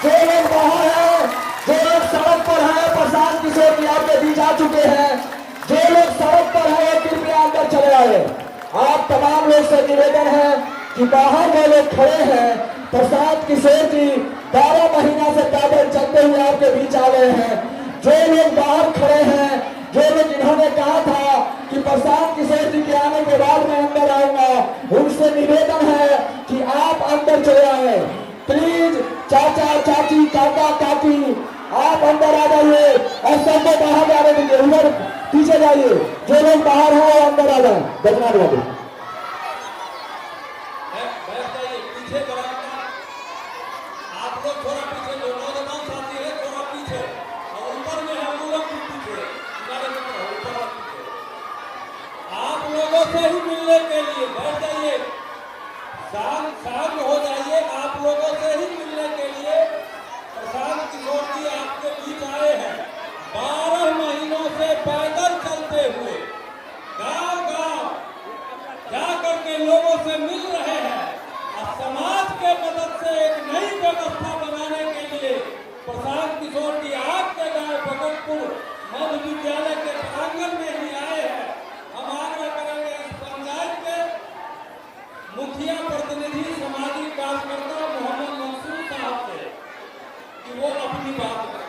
जो लोग बाहर हैं, जो लोग सड़क पर हैं, प्रशांत किशोर जी आपके बीच आ चुके हैं। जो लोग सड़क पर हैं कृपया अंदर चले आए। आप तमाम लोग से निवेदन है कि बाहर जो लोग खड़े हैं, प्रशांत किशोर जी 12 महीना से पैदल चलते हुए आपके बीच आ गए हैं। जो लोग बाहर खड़े हैं, जो लोग जिन्होंने कहा था कि प्रशांत किशोर जी के आने के बाद मैं अंदर आऊंगा, उनसे निवेदन है कि आप अंदर चले आए। प्लीज चाचा चाची काका काकी आप अंदर आ जाइए और सबको बाहर जाने दीजिए। उधर पीछे जाइए, जो लोग बाहर हैं वो अंदर आ जाए। बजनाथ बाबू पीछे आप लोग थोड़ा पीछे, जो नौजवान साथी है थोड़ा पीछे, और ऊपर में हम लोग भी पीछे, आप लोगों से ही मिलने के लिए बैठ जाइए, शांत हो जाइए। आप लोगों से ही मिलने के लिए प्रशांत किशोर जी आपके बीच आए हैं। 12 महीनों से पैदल चलते हुए गांव-गांव जा करके लोगों से मिल रहे हैं और समाज के मदद से एक नई व्यवस्था बनाने के लिए प्रशांत किशोर जी आपके गांव भगतपुर मध्य विद्यालय के प्रांगण में ही आए हैं। हम आग्रह करेंगे इस पंचायत के मुखिया प्रतिनिधि सामाजिक कार्यकर्ता मोहम्मद मंसूर साहब से कि वो अपनी बात करें।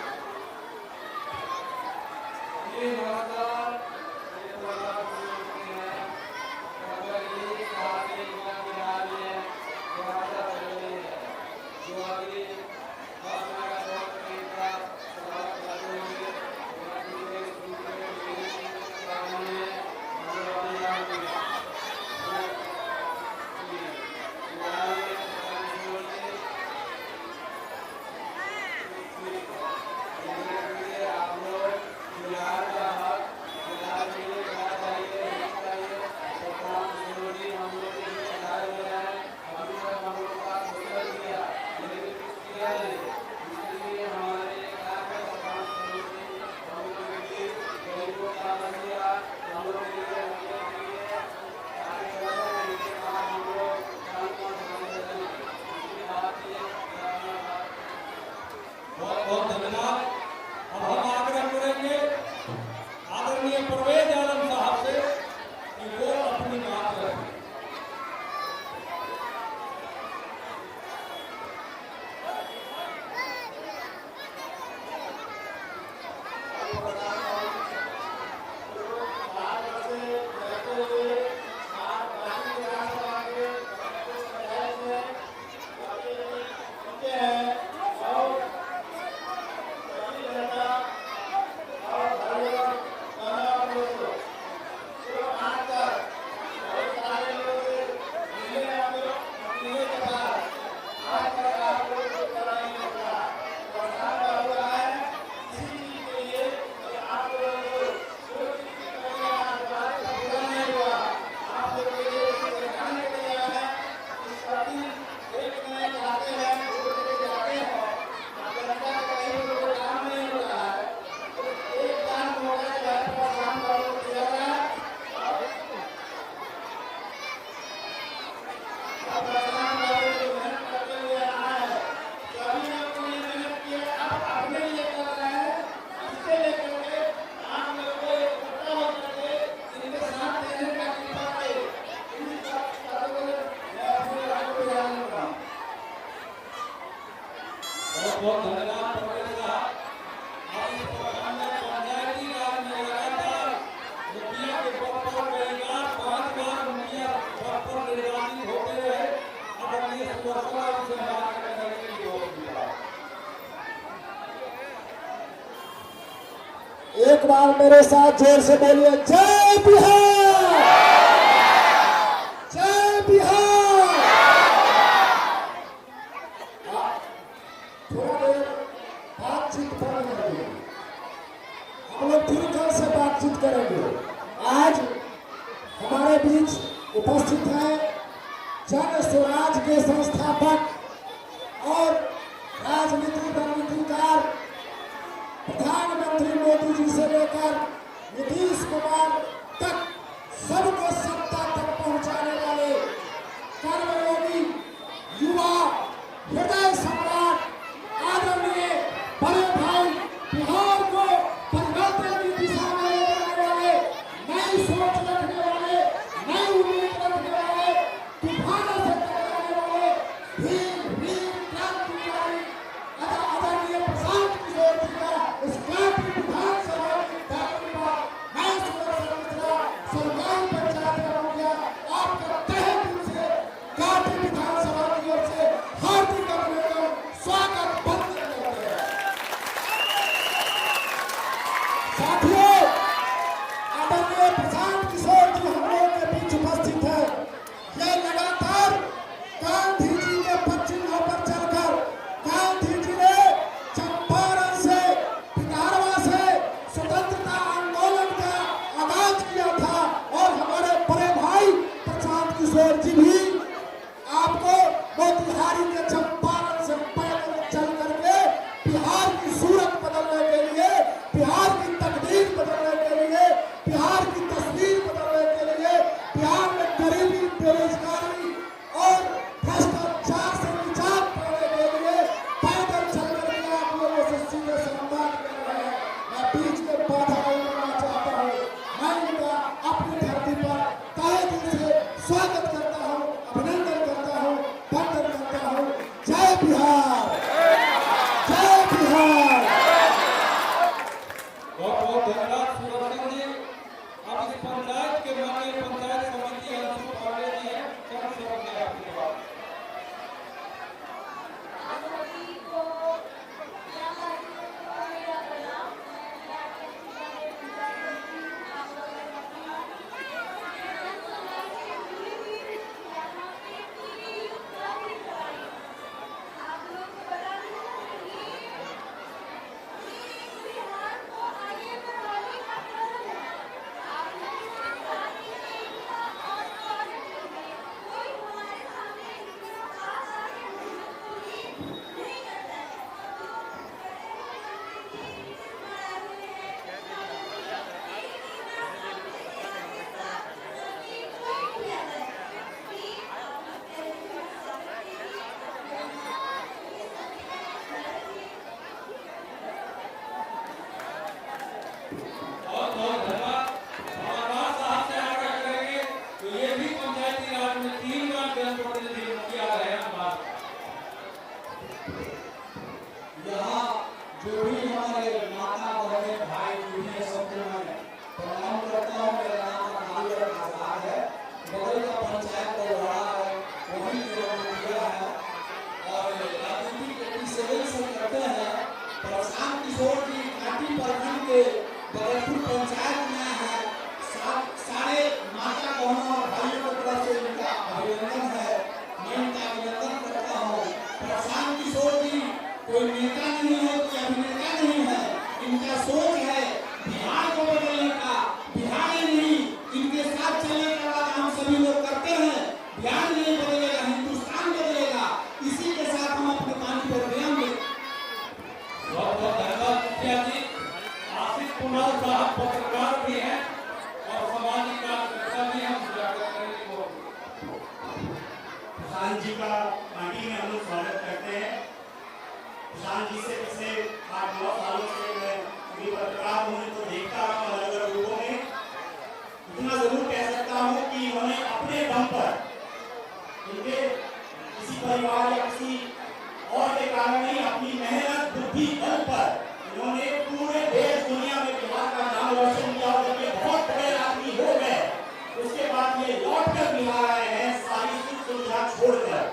बहुत धन्यवाद प्रवेश साहब। आप इस प्रोग्राम में पंचायती राज में लगातार मुखिया के पद पर कई बार 5 बार मुखिया पद पर निर्वाचित होते रहे। आदरणीय सुवर्णा से बात करने के लिए बहुत धन्यवाद। एक बार मेरे साथ जोर से बोलिए, जय बिहार, जय बिहार। थोड़ा देर बातचीत करेंगे, हम लोग फिर कल से बातचीत करेंगे। आज हमारे बीच उपस्थित है जन स्वराज के संस्थापक और राजनीति रणनीतिकार प्रधानमंत्री मोदी जी से लेकर नीतीश कुमार तक सबको सत्ता तक पहुंचाने वाले कर्मयोगी युवा हृदय सम्राट यहाँ जो भी हमारे माता बहने भाई बहन है सबको मैं प्रणाम करता हूँ। मेरा नाम नारियल आजाद है, बगल का पंचायत बलवाड़ा है, वहीं के मुखिया है और राजनीति के सेवन से करते हैं। प्रशांत किशोर जी घाटी प्रखंड के बगलपुर पंचायत में है। सारे माता बहनों और भाइयों की तरफ से इनका अभिनंदन है, मैं इनका अभिनंदन करता हूँ। प्रशांत किशोर जी कोई नेता नहीं है, कोई अभिनेता नहीं है, इनका सोच है बिहार को बदलने का। बिहार ही नहीं, इनके साथ चलने का वादा हम सभी लोग करते हैं। बिहार नहीं बदलेगा, हिंदुस्तान बदलेगा। इसी के साथ हम अपने पानी पर ध्यान दें। बहुत बहुत धन्यवाद मुखिया जी। आशिष कुमार साहब पत्रकार भी हैं और सामाजिक कार्यकर्ता भी हैं, स्वागत करेंगे। प्रशांत जी का पार्टी में हम लोग स्वागत करते हैं। प्रशांत जी से पिछले 8-9 सालों से मैं कभी पत्रकार हूँ तो देखता रहा हूँ अलग अलग रूपों में। इतना जरूर कह सकता हूँ कि उन्होंने अपने दम पर, इनके किसी परिवार या किसी और के कारण नहीं, अपनी मेहनत बुद्धि बल पर इन्होंने पूरे देश दुनिया में बिहार का नाम रोशन किया। और जब ये बहुत बड़े आदमी हो गए उसके बाद ये लौट कर बिहार आए हैं सारी सुख सुविधा छोड़कर।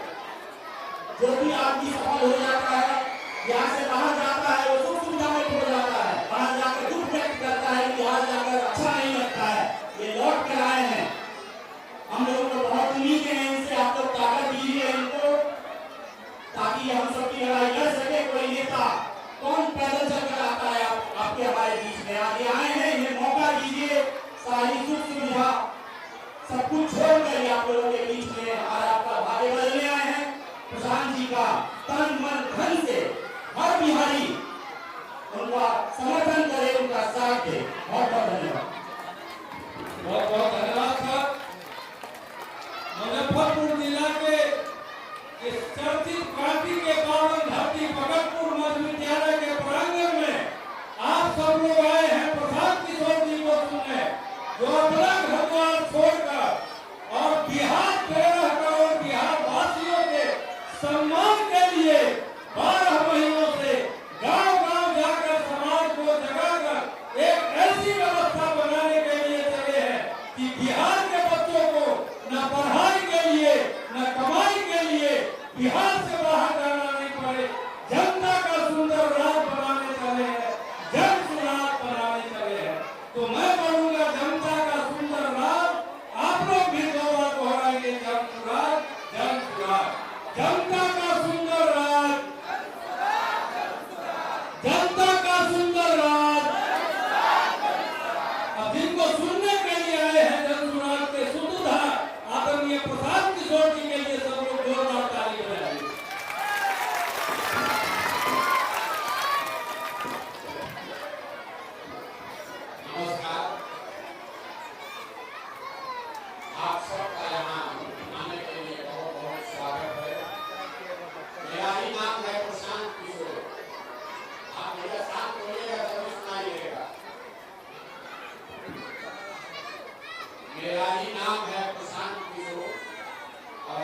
जो भी आदमी सफल हो जाता है, यहाँ से बाहर जाता है, वो सुख सुविधा में खो जाता है, बाहर जाकर दुख व्यक्त करता है, बिहार जाकर अच्छा नहीं लगता है। ये लौट कर आए हैं, हम लोगों को बहुत उम्मीद है इनसे। आप लोग ताकत दीजिए इनको ताकि हम सबकी लड़ाई लड़ सके। कोई नेता कौन पैदल चलकर आता है आपके हमारे बीच में? आगे आए हैं, इन्हें मौका दीजिए। सारी सुख सुविधा सब कुछ छोड़कर आप लोगों के बीच में और आपका भाग्य बदलने आए हैं। प्रशांत जी का तन मन धन से हर बिहारी उनका समर्थन करे, उनका साथ दे। बहुत बहुत धन्यवाद। बहुत बहुत धन्यवाद सर। मुजफ्फरपुर जिला के इस चर्चित पार्टी के पावन धरती भगतपुर मध्य विद्यालय के प्रांगण में आप सब लोग आए हैं प्रशांत किशोर जी को सुनने, जो अपना घर द्वार छोड़कर और बिहार 13 करोड़ बिहार वासियों के सम्मान के लिए 12 महीनों से गांव-गांव जाकर समाज को जगाकर एक ऐसी व्यवस्था बनाने के लिए चले हैं कि बिहार के बच्चों को न पढ़ाई के लिए न कमाई के लिए बिहार से बाहर जाना नहीं पड़े। जनता का सुंदर राज बनाने चले हैं, जन सुराज बनाने चले हैं। तो मैं कहूँगा जनता का सुंदर राज, आप लोग भी 2 बार दोहराएंगे, जन सुराज, जन सुराज। जनता का सुंदर राज, जनता का सुंदर राज। अब जिनको सुनने के लिए आए हैं जन सुराज के सूत्रधार आदरणीय प्रशांत किशोर जी के लिए सब लोग जोरदार ताली बजाइए। नमस्कार, आप सबका यहाँ आने के लिए बहुत बहुत स्वागत है। मेरा ही नाम है प्रशांत किशोर। आप मेरे साथ बोलिएगा तभी सुनाइएगा। मेरा ही नाम है प्रशांत किशोर और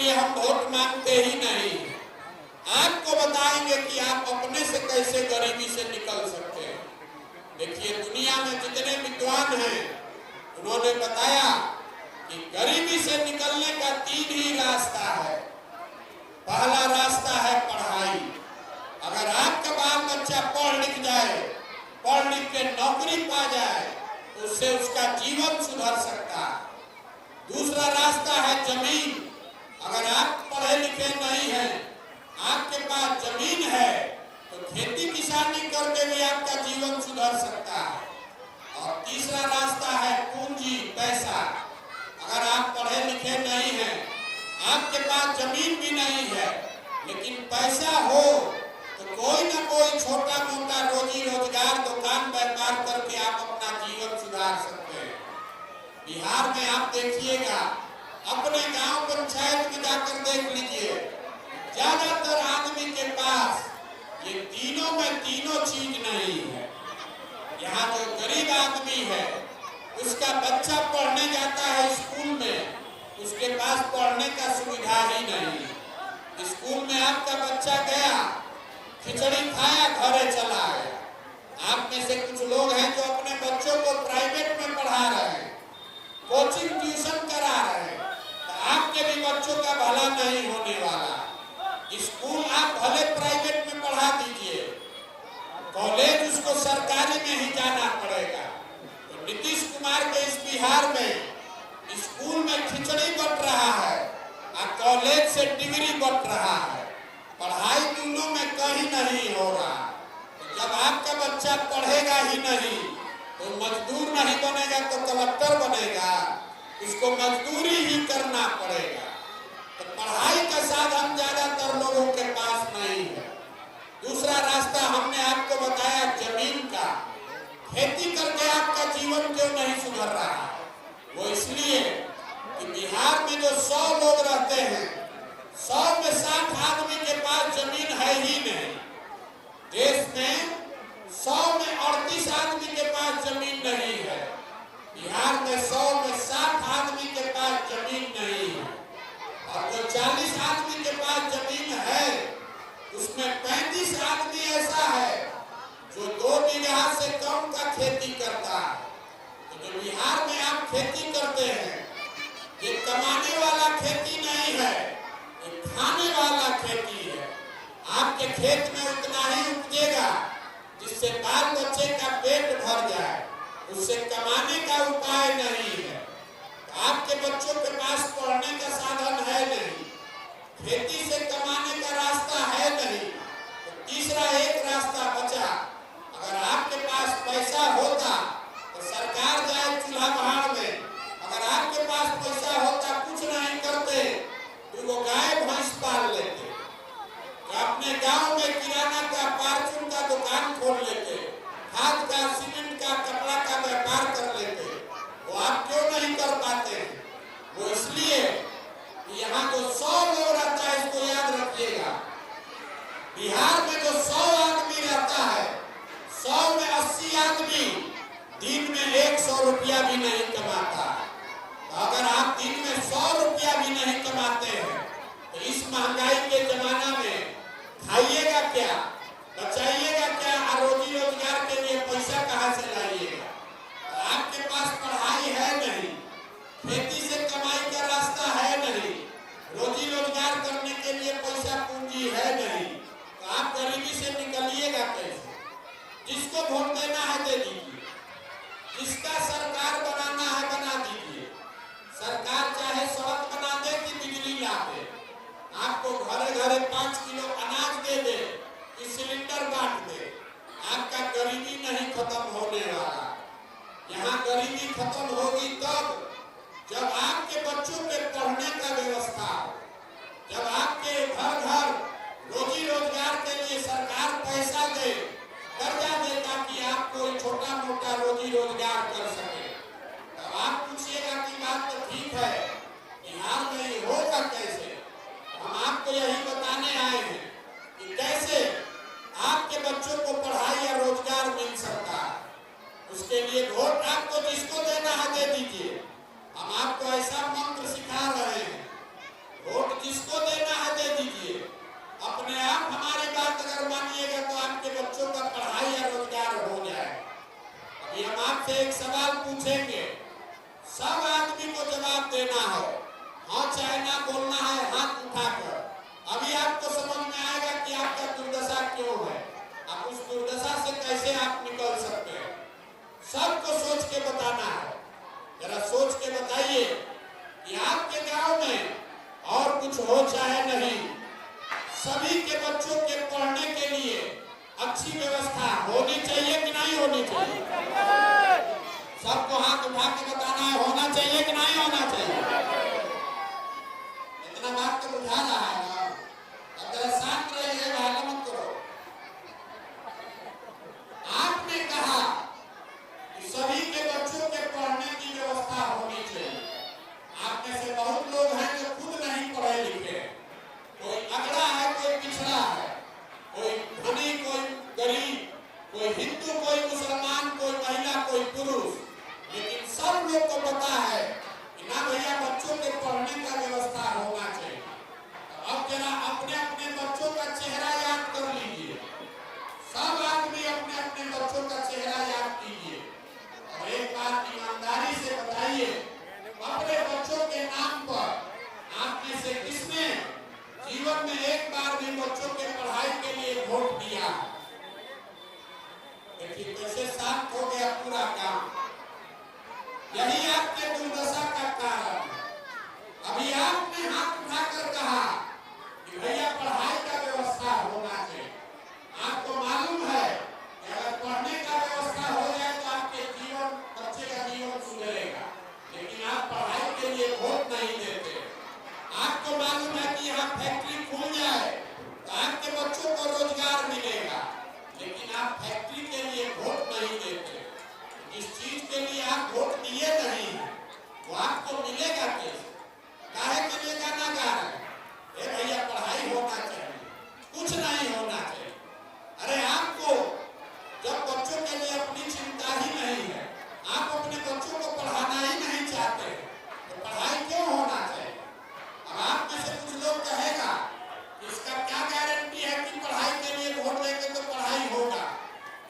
लिए हम वोट मांगते ही नहीं। आपको बताएंगे कि आप अपने से कैसे गरीबी से निकल सकते हैं। देखिए, दुनिया में जितने विद्वान हैं उन्होंने बताया कि गरीबी से निकलने का 3 ही रास्ता है। पहला रास्ता है पढ़ाई। अगर आपका बाल बच्चा पढ़ लिख जाए, पढ़ लिख के नौकरी पा जाए, तो उससे उसका जीवन सुधर सकता है। दूसरा रास्ता है जमीन। अगर आप पढ़े लिखे नहीं हैं, आपके पास जमीन है, तो खेती किसानी करके भी आपका जीवन सुधर सकता है। और तीसरा रास्ता है पूंजी, पैसा। अगर आप पढ़े लिखे नहीं हैं, आपके पास जमीन भी नहीं है, लेकिन पैसा हो, तो कोई ना कोई छोटा मोटा रोजी रोजगार, दुकान व्यापार करके आप अपना जीवन सुधार सकते हैं। बिहार में आप देखिएगा, अपने गांव पंचायत में जाकर देख लीजिए, ज्यादातर आदमी के पास ये तीनों में तीनों चीज नहीं है। यहाँ जो गरीब आदमी है, उसका बच्चा पढ़ने जाता है स्कूल में, उसके पास पढ़ने का सुविधा ही नहीं। स्कूल में आपका बच्चा गया, खिचड़ी खाया, घरे चला आया। आप में से कुछ लोग हैं जो अपने बच्चों को प्राइवेट में पढ़ा रहे हैं, कोचिंग ट्यूशन करा रहे हैं, तो आपके भी बच्चों का भला नहीं होने वाला। स्कूल आप भले प्राइवेट में पढ़ा दीजिए, कॉलेज उसको सरकारी में ही जाना पड़ेगा। तो नीतीश कुमार के इस बिहार में स्कूल में खिचड़ी बंट रहा है और कॉलेज से डिग्री बंट रहा है। पढ़ाई दोनों में कहीं नहीं हो रहा। तो जब आपका बच्चा पढ़ेगा ही नहीं, तो मजदूर नहीं बनेगा तो कलेक्टर बनेगा, उसको मजदूरी ही करना पड़ेगा। तो पढ़ाई का साधन ज्यादातर लोगों के पास नहीं है। दूसरा रास्ता हमने आपको बताया जमीन का। खेती करके आपका जीवन क्यों नहीं सुधर रहा? वो इसलिए कि बिहार में जो 100 लोग रहते हैं, 100 में 60 आदमी के पास जमीन है ही नहीं। देश में 100 में 38 आदमी के पास जमीन नहीं है। बिहार में 100 में 60 आदमी के पास जमीन नहीं है। और जो 40 आदमी के पास जमीन है, उसमें 35 आदमी ऐसा है जो 2 बीघा से कम का खेती करता है। तो जो बिहार में आप खेती करते हैं, ये कमाने वाला खेती नहीं है, ये खाने वाला खेती है। आपके खेत में उतना ही उपजेगा जिससे बाल बच्चे का पेट भर जाए, उससे कमाने का उपाय नहीं है। आपके बच्चों के पास पढ़ने का साधन है नहीं, खेती से कमाने का रास्ता है नहीं, तो तीसरा एक रास्ता बचा। अगर आपके पास पैसा होता तो सरकार जाए चूल्हा पहाड़ में, अगर आपके पास पैसा होता, कुछ नहीं करते, तो वो गाय भैंस पाल लेते, तो अपने गांव में किराना का, फार्चून का दुकान खोल लेते, खाद का, सीमेंट का, कपड़ा का व्यापार कर लेते। वो आप क्यों नहीं कर पाते हैं? वो इसलिए कि यहाँ जो 100 लोग रहता है, इसको याद रखिएगा, बिहार में जो 100 आदमी रहता है, 100 में 80 आदमी दिन में 100 रुपया भी नहीं कमाता। तो अगर आप दिन में 100 रुपया भी नहीं कमाते हैं, तो इस महंगाई के जमाना में खाइएगा क्या, बचाइएगा क्या, और रोजी रोजगार के लिए पैसा कहाँ से लाइएगा? तो आपके पास पढ़ाई है नहीं, खेती से कमाई का रास्ता है नहीं, रोजी रोजगार करने के लिए पैसा पूंजी है नहीं, तो आप गरीबी से निकलिएगा कैसे? जिसको वोट देना है दे दीजिए, जिसका सरकार बनाना है बना दीजिए। सरकार चाहे सड़क बना दे कि बिजली ला दे, आपको घरे घरे 5 किलो अनाज दे दे कि सिलेंडर बांट दे, आपका गरीबी नहीं खत्म होने वाला। यहाँ गरीबी खत्म होगी तब जब आपके बच्चों के पढ़ने का व्यवस्था हो, जब आपके घर घर रोजी रोजगार के लिए सरकार पैसा दे, कर्जा दे, ताकि आप कोई छोटा मोटा रोजी रोजगार कर सके। तब आप पूछिएगा कि बात तो ठीक है, बिहार में ये होगा कैसे? हम आपको यही बताने आए हैं कि कैसे आपके बच्चों को पढ़ाई या रोजगार मिल सकता है। उसके लिए वोट आपको जिसको देना है दे दीजिए। हम आपको ऐसा मंत्र सिखा रहे हैं, वोट जिसको चाहे ना बोलना है हाथ उठाकर। अभी आपको समझ में आएगा कि आपका दुर्दशा क्यों है, आप उस दुर्दशा से कैसे आप निकल सकते हैं। सबको सोच के बताना है। जरा सोच के बताइए कि आपके गांव में और कुछ हो चाहे नहीं, सभी के बच्चों के पढ़ने के लिए अच्छी व्यवस्था होनी चाहिए कि नहीं होनी चाहिए? सबको हाथ उठा के बताना है, होना चाहिए कि नहीं होना चाहिए? इतना बात तो बुझा रहा है ना? अब जरा शांत रहिए, हल्ला मत करो। आपने कहा कि सभी के बच्चों के पढ़ने की व्यवस्था होनी चाहिए। आप में से बहुत लोग हैं जो खुद नहीं पढ़े लिखे, कोई अगड़ा है, कोई पिछड़ा है, कोई धनी, कोई गरीब, कोई हिंदू, कोई मुसलमान, कोई महिला, कोई पुरुष, लेकिन सब लोग को पता है कि ना भैया बच्चों के पढ़ने का व्यवस्था होना चाहिए। अब जरा अपने अपने बच्चों का चेहरा याद कर लीजिए। सब आदमी अपने अपने बच्चों का चेहरा याद कीजिए और एक बात ईमानदारी से बताइए, अपने बच्चों के नाम पर आप में से किसने जीवन में एक बार भी बच्चों के पढ़ाई के लिए वोट दिया? देखिए कैसे शांत हो गया पूरा काम। यही आपके दुर्दशा का कारण है। अभी आपने हाथ उठाकर कहा कि भैया पढ़ाई का व्यवस्था होना चाहिए। आपको मालूम है कि अगर पढ़ने का व्यवस्था हो जाए तो आपके जीवन, बच्चे का जीवन सुधरेगा, लेकिन आप पढ़ाई के लिए वोट नहीं देते। आपको मालूम है कि यहाँ फैक्ट्री खुल जाए तो आपके बच्चों को रोजगार मिलेगा, लेकिन आप फैक्ट्री के लिए वोट नहीं देते। जिस चीज के लिए आप वोट दिए नहीं वो आपको मिलेगा कैसे? काहे मिलेगा ना कारण? भैया पढ़ाई होना चाहिए, कुछ नहीं होना चाहिए। अरे आपको जब बच्चों के लिए अपनी चिंता ही नहीं है, आप अपने बच्चों को पढ़ाना ही नहीं चाहते, तो पढ़ाई क्यों होना चाहिए? अब आप में से कुछ लोग कहेगा इसका क्या गारंटी है कि पढ़ाई के लिए वोट देंगे तो पढ़ाई होगा?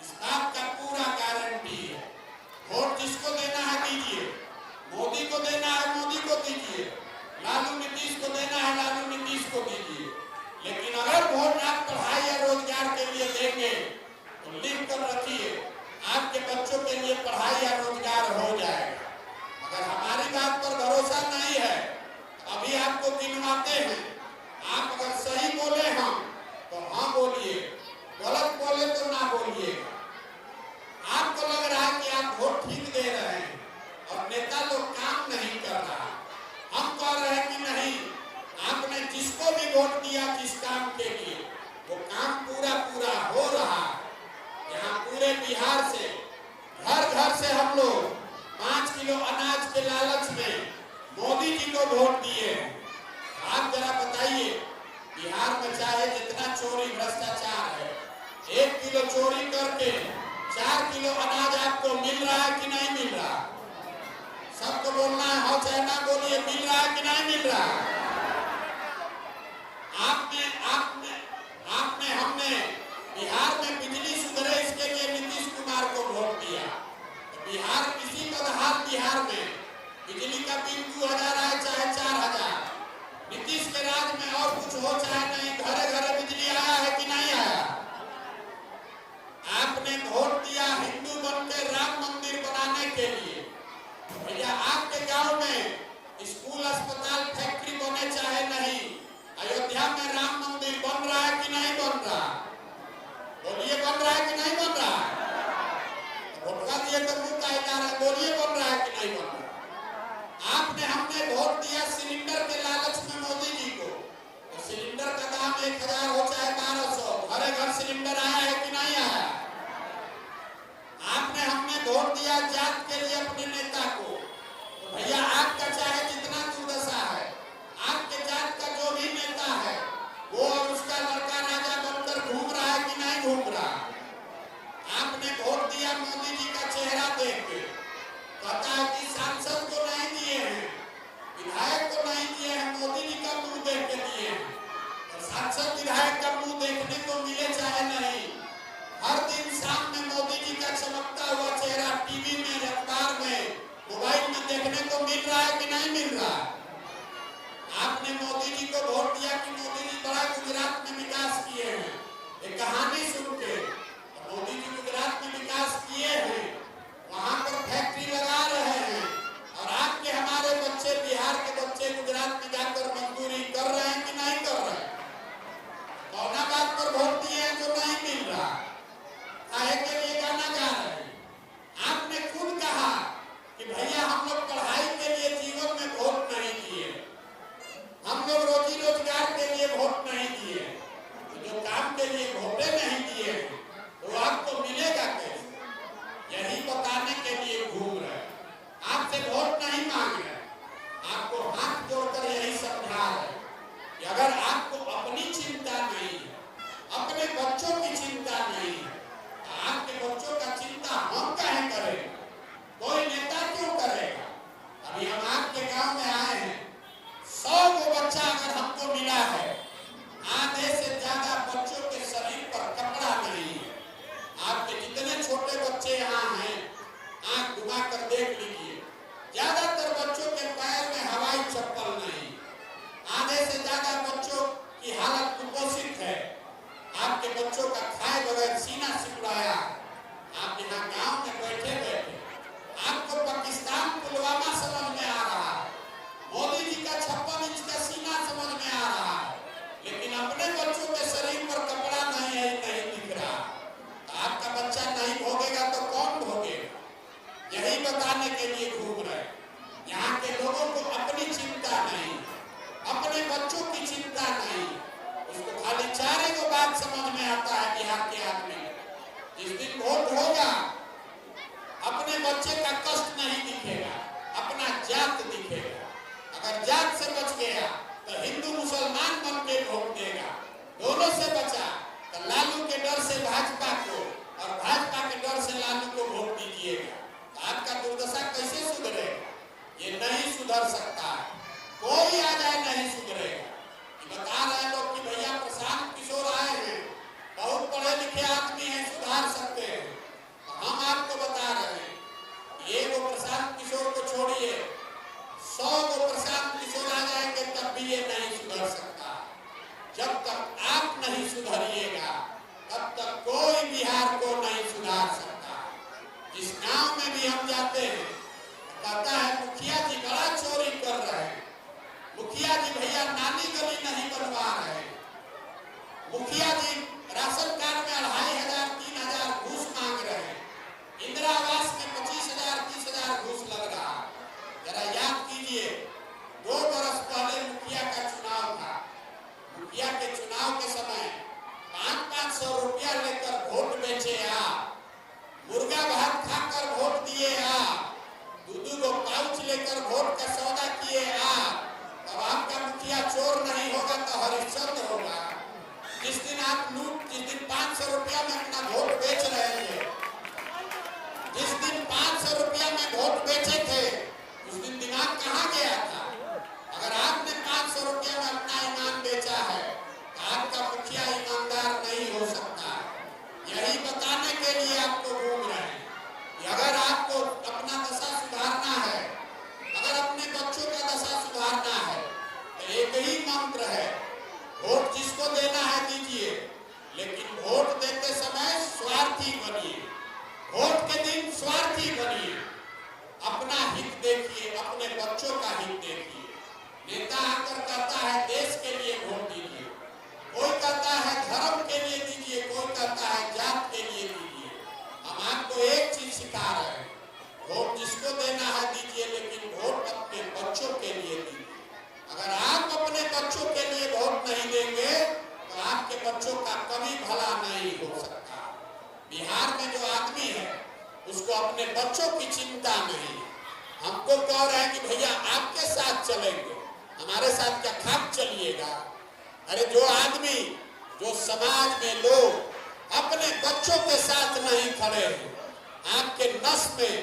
इस बात का पूरा गारंटी है। वोट जिसको देना है दीजिए, मोदी को देना है मोदी को दीजिए, लालू नीतीश को देना है लालू नीतीश को दीजिए, लेकिन अगर वोट आप पढ़ाई या रोजगार के लिए देंगे तो लिख कर रखिए आपके बच्चों के लिए पढ़ाई या रोजगार हो जाएगा। अगर हमारी बात पर भरोसा नहीं है, अभी आपको गिनवाते हैं। आप अगर सही बोले हम तो हाँ बोलिए, गलत बोले तो ना बोलिए। आपको लग रहा है कि आप वोट ठीक दे रहे हैं और नेता लोग काम नहीं कर रहा, हम कह रहे हैं कि नहीं, आपने जिसको भी वोट दिया जिस काम के लिए वो काम पूरा पूरा हो रहा है। यहाँ पूरे बिहार से घर घर से हम लोग 5 किलो अनाज के लालच में मोदी जी को वोट दिए। आप जरा बताइए, बिहार में चाहे जितना चोरी भ्रष्टाचार है, 1 किलो चोरी करके 4 किलो अनाज आपको मिल रहा है कि नहीं मिल रहा? सबको बोलना है, हो चाहे ना बोलिए, मिल रहा है कि नहीं मिल रहा? आपने आपने आपने हमने बिहार में बिजली सुधरे इसके लिए नीतीश कुमार को वोट दिया। तो बिहार इसी बदहाल बिहार में बिजली का बिल 2000 आए चाहे 4000, नीतीश के राज में और कुछ हो चाहे नहीं, घरे घरे बिजली आया है कि नहीं आया? आपने वोट दिया हिंदू बनकर राम मंदिर बनाने के लिए। भैया आपके गांव में स्कूल, अस्पताल, फैक्ट्री बने चाहे नहीं, अयोध्या में राम मंदिर बन रहा है कि नहीं बन रहा? बोलिए, बन रहा है कि नहीं बन रहा? वोट दिए तो मुंह का जा रहा है, बोलिए बन रहा है कि नहीं बन रहा? आपने हमने वोट दिया सिलेंडर के लालच में मोदी जी को, तो सिलेंडर का दाम 1000 हो चाहे 1200, घरे घर सिलेंडर आया है कि नहीं आया? आपने हमने वोट दिया जात के लिए अपने नेता को, तो भैया आपका चाहे जितना दुर्दशा है, आपके जात का जो भी नेता है वो और उसका लड़का राजा बनकर घूम रहा है कि नहीं घूम रहा? आपने वोट दिया मोदी जी का चेहरा देख के, कहता है कि सांसद को नहीं दिए हैं, विधायक को नहीं दिए हैं, मोदी जी का मुंह देख के दिए हैं। तो सांसद विधायक का मुंह देखने को मिले चाहे नहीं, हर दिन शाम में मोदी जी का चमकता हुआ चेहरा टीवी में, अखबार में, मोबाइल में देखने को मिल रहा है कि नहीं मिल रहा? आपने मोदी जी को वोट दिया कि मोदी जी बड़ा गुजरात में विकास किए हैं, एक कहानी सुन के। मोदी जी गुजरात में विकास किए हैं, वहां पर फैक्ट्री लगा रहे हैं, और आपके हमारे बच्चे, बिहार के बच्चे गुजरात में जाकर मजदूरी कर रहे हैं कि नहीं कर रहे हैं? कौना बात पर वोट दिए हैं जो नहीं मिल रहा, काहे के लिए गाना गा रहे हैं? आपने खुद कहा कि भैया हम लोग पढ़ाई के लिए जीवन में वोट नहीं दिए, हम लोग रोजी रोजगार के लिए वोट नहीं दिए, तो जो काम के लिए वोटे नहीं दिए तो आपको मिलेगा कैसे? यही बताने के लिए घूम रहे, आपसे वोट नहीं मांग रहे, आपको हाथ जोड़कर यही समझा रहे कि अगर आपको अपनी चिंता नहीं है, अपने बच्चों की चिंता नहीं है, तो आपके बच्चों का चिंता हम काहे करें? कोई नेता क्यों करेगा? अभी हम आपके गांव में आए हैं, 100 को बच्चा अगर हमको मिला है, आधे से ज्यादा बच्चों के शरीर पर कपड़ा नहीं है। आपके जितने छोटे बच्चे यहाँ हैं, आंख घुमा कर देख लीजिए, ज्यादातर बच्चों के पैर में हवाई चप्पल नहीं, आधे से ज्यादा बच्चों की हालत कुपोषित है। आपके बच्चों का खाए बगैर सीना सिकुड़ाया। आप यहाँ गांव में बैठे बैठे आपको पाकिस्तान पुलवामा समझ में आ रहा है, मोदी जी का 56 इंच का सीना समझ में आ रहा है, लेकिन अपने बच्चों के शरीर पर कपड़ा नहीं है, नहीं दिख रहा। आपका बच्चा नहीं भोगेगा तो कौन भोगेगा? यही बताने के लिए घूम रहे। यहाँ के लोगों को अपनी चिंता नहीं, अपने बच्चों की चिंता नहीं, उसको खाली 4 बात समझ में आता है बिहार के आदमी। जिस दिन वोट होगा, अपने बच्चे का कष्ट नहीं दिखेगा, अपना जात दिखेगा। अगर जात से बच गया तो हिंदू मुसलमान बन के वोट देगा, दोनों से बचा तो लालू के डर से भाजपा को और भाजपा के डर से लालू को वोट दीजिएगा। तो आपका दुर्दशा कैसे सुधरेगा? ये नहीं सुधर सकता है, कोई आ जाए नहीं सुधरेगा। बता रहे लोग कि भैया प्रशांत किशोर आए हैं, बहुत पढ़े लिखे आदमी हैं, सुधार सकते हैं। हम आपको बता रहे हैं, ये वो प्रशांत किशोर को छोड़िए, 100 को प्रशांत किशोर आ जाएंगे तब भी ये नहीं सुधर सकता। जब तक आप नहीं सुधरिएगा तब तक कोई बिहार को नहीं सुधार सकता। जिस गांव में भी हम जाते हैं, कहता है मुखिया जी बड़ा चोरी कर रहे हैं, मुखिया जी भैया नाली गली नहीं बनवा रहे, मुखिया जी राशन कार्ड में 2500 3000 घूस मांग रहे हैं, इंदिरा आवास में 25,000 30,000 घूस लग रहा। जरा याद कीजिए, 2 बरस पहले मुखिया का चुनाव था। मुखिया के चुनाव के समय 500-500 रुपया लेकर वोट बेचे आप, मुर्गा भात खाकर वोट दिए आप, 2-2 पाउच लेकर वोट का सौदा किए आप। अब आपका मुखिया चोर नहीं होगा तो हरिश्चंद्र होगा। जिस दिन आप लूट, जिस दिन 500 रुपया में अपना वोट बेच रहे थे, जिस दिन 500 रुपया में वोट बेचे थे, उस दिन दिमाग कहाँ गया था? अगर आपने 500 रुपया में अपना ईमान बेचा है तो आपका मुखिया ईमानदार नहीं हो सकता। यही बताने के लिए आपको घूम रहे हैं कि अगर आपको अपना दशा सुधारना है, अगर अपने बच्चों का दशा सुधारना है, तो एक ही मंत्र है, वोट जिसको देना है दीजिए, लेकिन वोट देते समय स्वार्थी बनिए। वोट के दिन स्वार्थी बनिए, अपना हित देखिए, अपने बच्चों का हित देखिए। नेता आकर कहता है देश के लिए वोट दीजिए, कोई कहता है धर्म के लिए दीजिए, कोई कहता है जात के लिए दीजिए। हम आपको एक चीज सिखा रहे हैं, वोट जिसको देना है दीजिए, लेकिन वोट अपने बच्चों के लिए दीजिए। अगर आप अपने बच्चों के लिए वोट नहीं देंगे तो आपके बच्चों का कभी भला नहीं हो सकता। बिहार में जो आदमी है उसको अपने बच्चों की चिंता नहीं। हमको कह रहे हैं कि भैया आपके साथ चलेंगे, हमारे साथ क्या खाक चलिएगा? अरे जो आदमी, जो समाज में लोग अपने बच्चों के साथ नहीं खड़े हैं, आपके नस में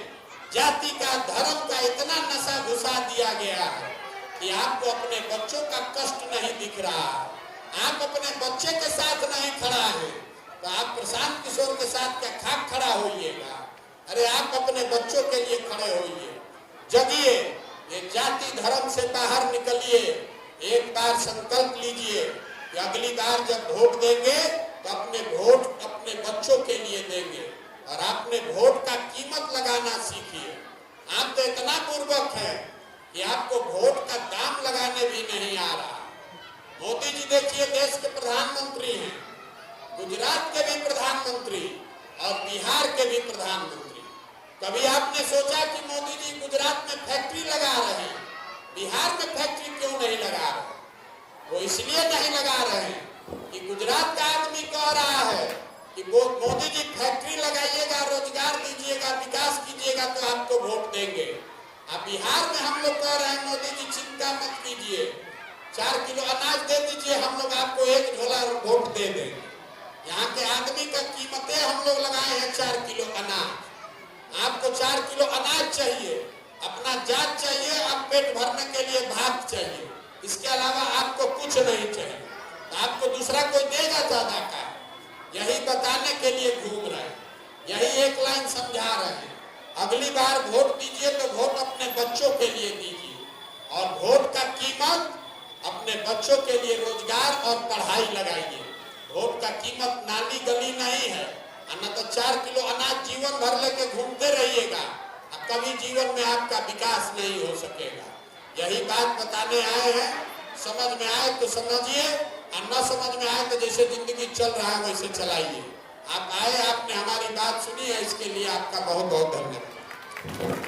जाति का, धर्म का इतना नशा घुसा दिया गया है कि आपको अपने बच्चों का कष्ट नहीं दिख रहा। आप अपने बच्चे के साथ नहीं खड़ा है तो आप प्रशांत किशोर के साथ क्या खाक खड़ा होइएगा? अरे आप अपने बच्चों के लिए खड़े होइए, जगिए, ये जाति धर्म से बाहर निकलिए, एक बार संकल्प लीजिए कि अगली बार जब वोट देंगे तो अपने वोट अपने बच्चों के लिए देंगे और आपने वोट का कीमत लगाना सीखिए। आप तो इतना पूर्वक है कि आपको वोट का दाम लगाने भी नहीं आ रहा। मोदी जी देखिए देश के प्रधानमंत्री हैं, गुजरात के भी प्रधानमंत्री और बिहार के भी प्रधानमंत्री। कभी आपने सोचा कि मोदी जी गुजरात में फैक्ट्री लगा रहे हैं, बिहार में फैक्ट्री क्यों नहीं लगा रहे? वो इसलिए नहीं लगा रहे हैं कि गुजरात का आदमी कह रहा है कि वो मोदी जी फैक्ट्री लगाइएगा, रोजगार दीजिएगा, विकास कीजिएगा तो आपको वोट देंगे। अब बिहार में हम लोग कह रहे हैं मोदी जी चिंता मत कीजिए, 4 किलो अनाज दे दीजिए, हम लोग आपको 1 झोला वोट दे देंगे। यहाँ के आदमी का कीमतें हम लोग लगाए हैं 4 किलो अनाज। आपको 4 किलो अनाज चाहिए, अपना जात चाहिए, आप पेट भरने के लिए भात चाहिए, इसके अलावा आपको कुछ नहीं चाहिए। तो आपको दूसरा कोई देगा ज्यादा का? यही बताने के लिए घूम रहे हैं, यही एक लाइन समझा रहे हैं। अगली बार वोट दीजिए तो वोट अपने बच्चों के लिए दीजिए और वोट का कीमत अपने बच्चों के लिए रोजगार और पढ़ाई लगाइए। वोट का कीमत नाली गली नहीं है, न तो 4 किलो अनाज जीवन भर लेके घूमते रहिएगा, कभी जीवन में आपका विकास नहीं हो सकेगा। यही बात बताने आए हैं। समझ में आए तो समझिए और न समझ में आए तो जैसे जिंदगी चल रहा है वैसे चलाइए। आप आए, आपने हमारी बात सुनी है, इसके लिए आपका बहुत बहुत धन्यवाद।